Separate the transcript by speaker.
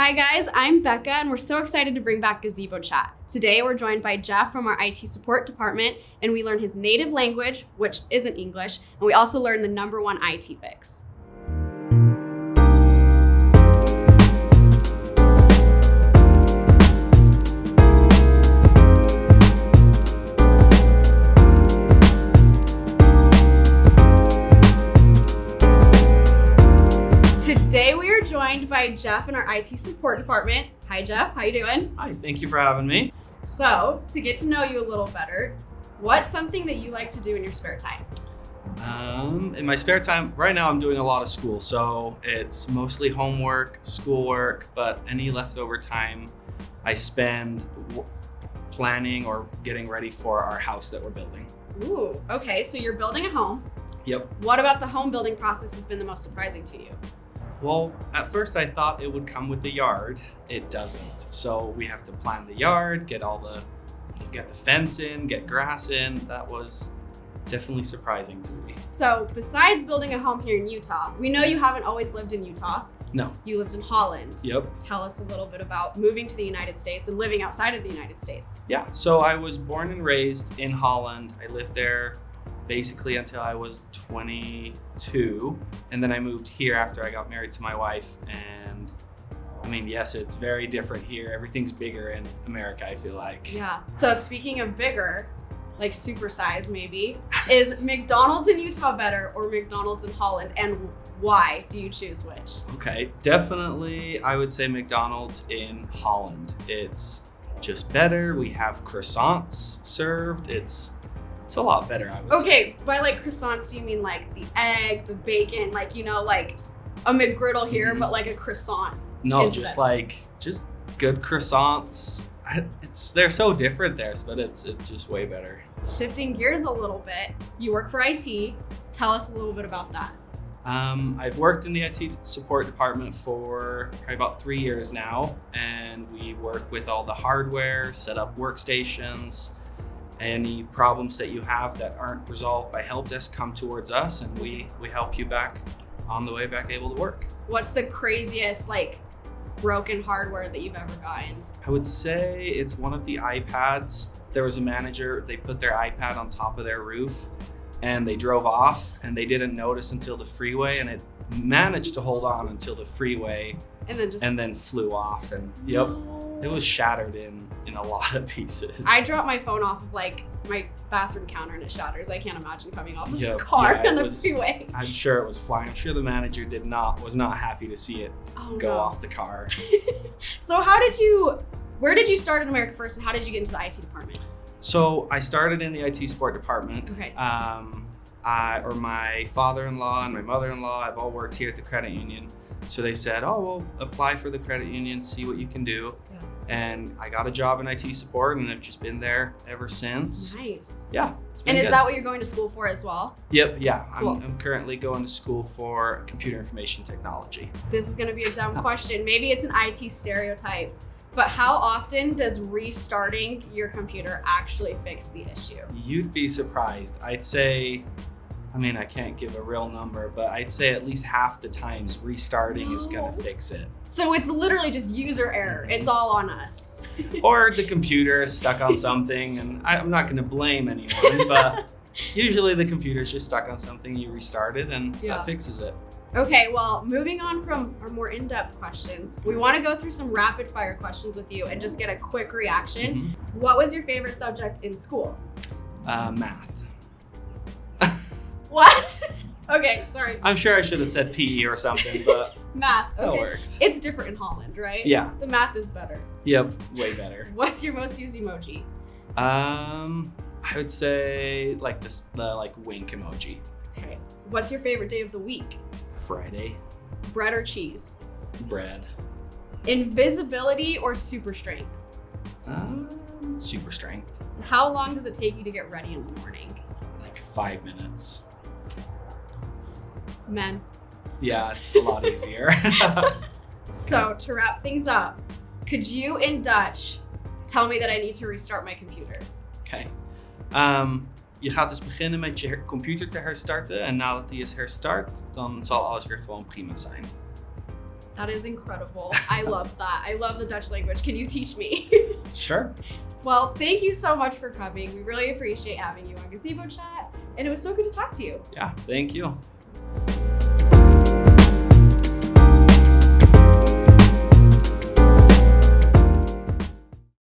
Speaker 1: Hi guys, I'm Becca and we're so excited to bring back Gazebo Chat. Today we're joined by Jeff from our IT support department and we learn his native language, which isn't English, and we also learn the #1 IT fix. Today we are joined by Jeff in our IT support department. Hi Jeff, how you doing?
Speaker 2: Hi, thank you for having me.
Speaker 1: So, to get to know you a little better, what's something that you like to do in your spare time?
Speaker 2: In my spare time, right now I'm doing a lot of school, so it's mostly homework, schoolwork, but any leftover time I spend planning or getting ready for our house that we're building.
Speaker 1: Ooh, okay, so you're building a home.
Speaker 2: Yep.
Speaker 1: What about the home building process has been the most surprising to you?
Speaker 2: Well, at first I thought it would come with the yard. It doesn't. So we have to plan the yard, get the fence in, get grass in. That was definitely surprising to me.
Speaker 1: So besides building a home here in Utah, we know you haven't always lived in Utah.
Speaker 2: No.
Speaker 1: You lived in Holland.
Speaker 2: Yep.
Speaker 1: Tell us a little bit about moving to the United States and living outside of the United States.
Speaker 2: Yeah, so I was born and raised in Holland. I lived there basically until I was 22, and then I moved here after I got married to my wife. And I mean, yes, it's very different here. Everything's bigger in America, I feel like.
Speaker 1: Yeah. So speaking of bigger, like supersize maybe, is McDonald's in Utah better or McDonald's in Holland, and why do you choose which?
Speaker 2: Okay, definitely I would say McDonald's in Holland. It's just better. We have croissants served. It's a lot better, I would say.
Speaker 1: Okay, by like croissants, do you mean like the egg, the bacon, like, you know, like a McGriddle here, but like a croissant?
Speaker 2: No,
Speaker 1: instead.
Speaker 2: just good croissants. They're so different there, but it's just way better.
Speaker 1: Shifting gears a little bit, you work for IT. Tell us a little bit about that.
Speaker 2: I've worked in the IT support department for probably about 3 years now, and we work with all the hardware, set up workstations. Any problems that you have that aren't resolved by help desk come towards us, and we help you back on the way back able to work.
Speaker 1: What's the craziest like broken hardware that you've ever gotten?
Speaker 2: I would say it's one of the iPads. There was a manager, they put their iPad on top of their roof and they drove off and they didn't notice until the freeway, and it managed to hold on until the freeway and then flew off. And yep, it was shattered in a lot of pieces.
Speaker 1: I dropped my phone off of like my bathroom counter and it shatters. I can't imagine coming off of the car on the freeway.
Speaker 2: I'm sure it was flying. I'm sure the manager was not happy to see it go off the car.
Speaker 1: So where did you start in America first, and how did you get into the IT department?
Speaker 2: So I started in the IT support department.
Speaker 1: Okay.
Speaker 2: My father-in-law and my mother-in-law have all worked here at the credit union. So they said, oh, well, apply for the credit union, see what you can do. Yeah. And I got a job in IT support, and I've just been there ever since.
Speaker 1: Nice.
Speaker 2: Yeah, it's been
Speaker 1: good.
Speaker 2: Is
Speaker 1: that what you're going to school for as well?
Speaker 2: Yep, yeah.
Speaker 1: Cool.
Speaker 2: I'm currently going to school for computer information technology.
Speaker 1: This is going to be a dumb question. Maybe it's an IT stereotype, but how often does restarting your computer actually fix the issue?
Speaker 2: You'd be surprised. I'd say, I mean, I can't give a real number, but I'd say at least half the times restarting is gonna fix it.
Speaker 1: So it's literally just user error. It's all on us.
Speaker 2: Or the computer is stuck on something, and I'm not gonna blame anyone, but usually the computer's just stuck on something, you restart it, and that fixes it.
Speaker 1: Okay, well, moving on from our more in-depth questions, we want to go through some rapid fire questions with you and just get a quick reaction. Mm-hmm. What was your favorite subject in school?
Speaker 2: Math.
Speaker 1: What? Okay, sorry.
Speaker 2: I'm sure I should have said PE or something, but
Speaker 1: math. Okay.
Speaker 2: That works.
Speaker 1: It's different in Holland, right?
Speaker 2: Yeah.
Speaker 1: The math is better.
Speaker 2: Yep, way better.
Speaker 1: What's your most used emoji?
Speaker 2: I would say like the wink emoji.
Speaker 1: Okay. What's your favorite day of the week?
Speaker 2: Friday.
Speaker 1: Bread or cheese?
Speaker 2: Bread.
Speaker 1: Invisibility or super strength?
Speaker 2: Super strength.
Speaker 1: How long does it take you to get ready in the morning?
Speaker 2: Like 5 minutes.
Speaker 1: Men.
Speaker 2: Yeah, it's a lot easier.
Speaker 1: So to wrap things up, could you in Dutch tell me that I need to restart my computer?
Speaker 2: Okay. Je gaat dus beginnen met je computer te herstarten en nadat die is herstart, dan zal alles weer gewoon prima zijn.
Speaker 1: That is incredible. I love that. I love the Dutch language. Can you teach me?
Speaker 2: Sure.
Speaker 1: Well, thank you so much for coming. We really appreciate having you on Gazebo Chat, and it was so good to talk to you.
Speaker 2: Yeah, thank you.